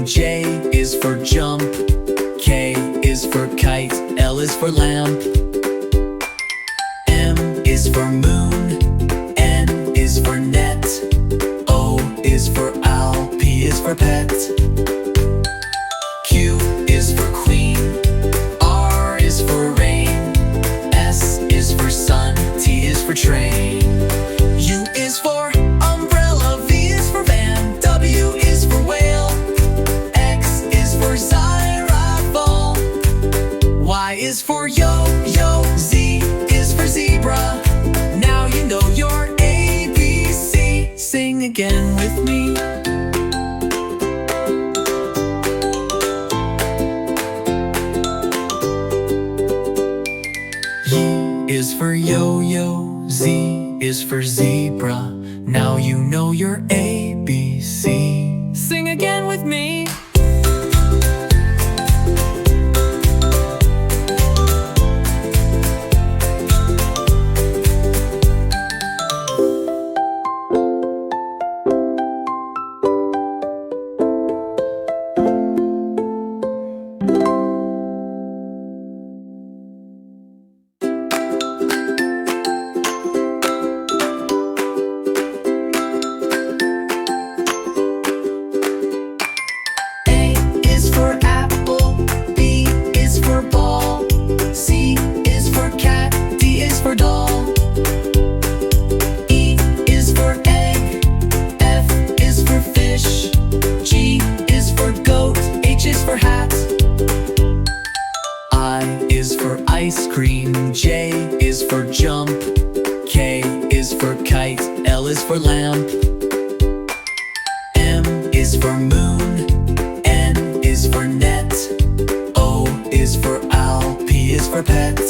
scream. J is for jump. K is for kite. L is for lamp. M is for moon. N is for net. O is for owl. P is for pet. Q is for queen. R is for rain. S is for sun. T is for train. U is for umbrella. V is for van. W is for whale. X is for xylophone. Y is for yo-yo. Z is for zebra. Now you know your ABC. Sing again with me. Y is for yo-yo. Z is for zebra. Now you know your ABC. Sing again with me. Ice cream. J is for jump. K is for kite. L is for lamp. M is for moon. N is for net. O is for owl. P is for pet.